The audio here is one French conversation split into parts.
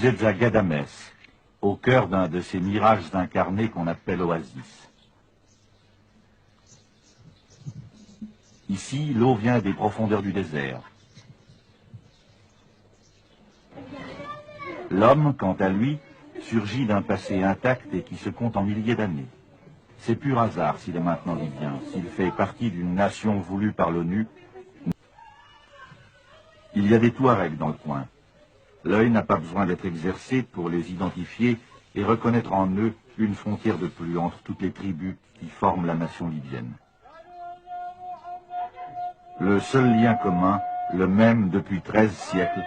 Vous êtes à Ghadamès, au cœur d'un de ces mirages incarnés qu'on appelle oasis. Ici, l'eau vient des profondeurs du désert. L'homme, quant à lui, surgit d'un passé intact et qui se compte en milliers d'années. C'est pur hasard s'il est maintenant libyen, s'il fait partie d'une nation voulue par l'ONU. Il y a des Touaregs dans le coin. L'œil n'a pas besoin d'être exercé pour les identifier et reconnaître en eux une frontière de plus entre toutes les tribus qui forment la nation libyenne. Le seul lien commun, le même depuis 13 siècles,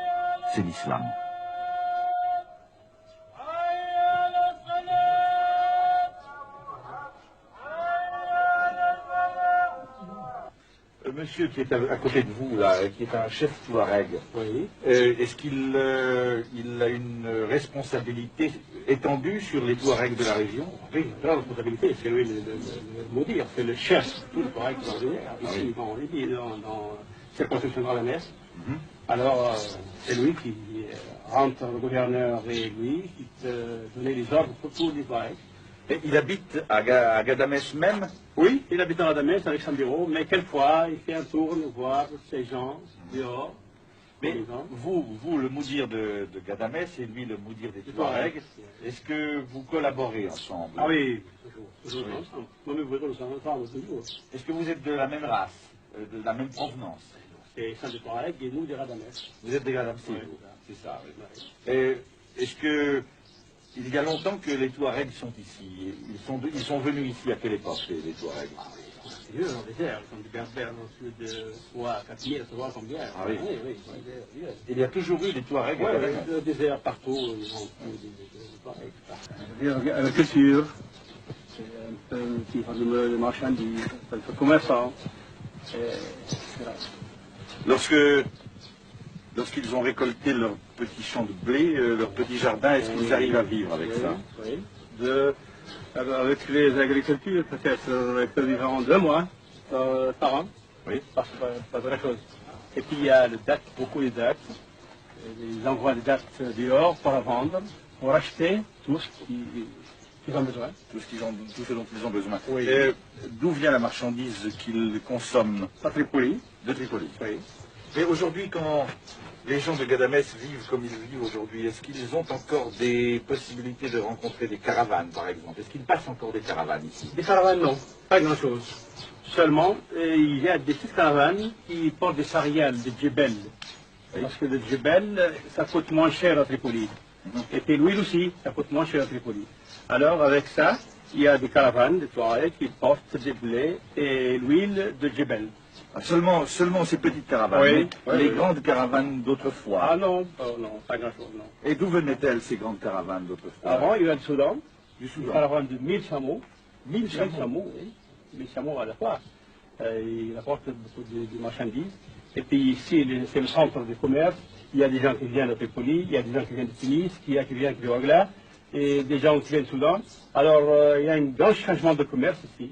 c'est l'islam. Monsieur qui est à côté de vous, là, qui est un chef Touareg, oui. Est-ce qu'il a une responsabilité étendue sur les Touaregs de la région? Oui, la responsabilité, c'est lui le moudir, c'est le chef de tout le Touareg extraordinaire. Ici, dans Libye, dans cette construction de la messe. Alors, c'est lui qui rentre le gouverneur et lui, qui te donnait les ordres pour tous les Touaregs. Et il habite à Ghadamès même? Oui, il habite à Ghadamès avec son bureau, mais quelquefois, il fait un tour nous voir ces gens dehors. Mais vous, le moudir de Ghadamès et lui, le moudir des Touaregs, est-ce que vous collaborez ensemble? Ah oui, toujours ensemble. Moi, nous sommes ensemble toujours. Est-ce que vous êtes de la même race, de la même provenance? C'est ça des Touaregs et nous des Ghadamès. Vous êtes des Ghadamès, oui, c'est ça. Oui. Et est-ce que il y a longtemps que les Touaregs sont ici? Ils sont venus ici à quelle époque, les Touaregs? C'est eux, dans le désert, ils sont des berbères dans le sud de 3 4 000, ça va combien? Ah oui. Oui. Il y a toujours eu des Touaregs? Oui, le désert partout, ils ont des Touaregs. La culture, c'est un peu qui font le marchandise, un peu commerçant. Lorsqu'ils ont récolté leurs petits champs de blé, leurs petits jardins, est-ce qu'ils arrivent à vivre avec ça? Oui. Avec les agricultures, peut-être environ 2 mois par an. Oui. Pas vraie chose. Et puis il y a le date, beaucoup de dates. Ils envoient des dates dehors pour vendre, pour acheter tout ce qu'ils ont besoin. Tout ce dont ils ont besoin. Oui. D'où vient la marchandise qu'ils consomment? À Tripoli. De Tripoli. Oui. Mais aujourd'hui, quand les gens de Ghadamès vivent comme ils vivent aujourd'hui, est-ce qu'ils ont encore des possibilités de rencontrer des caravanes, par exemple? Est-ce qu'ils passent encore des caravanes ici? Des caravanes, non, pas grand-chose. Seulement, il y a des petites caravanes qui portent des céréales, des djebel. Oui. Parce que le djebel, ça coûte moins cher à Tripoli. Et puis l'huile aussi, ça coûte moins cher à Tripoli. Alors, avec ça, il y a des caravanes, des Touaregs qui portent des blés et l'huile de djebel. Ah, seulement ces petites caravanes, Oui, mais les oui. grandes caravanes d'autrefois. Ah non, non, pas grand-chose, non. Et d'où venaient-elles, ces grandes caravanes d'autrefois? Avant, il y avait le Soudan, Du une Soudan. caravane de 1000 chameaux. 1000 chameaux. Oui. 1000 chameaux à la fois. Il apporte beaucoup de marchandises. Et puis ici, c'est le centre du commerce. Il y a des gens qui viennent de Tripoli, il y a des gens qui viennent de Tunis, qui viennent de Ouagla, et des gens qui viennent du Soudan. Alors, il y a un grand changement de commerce ici.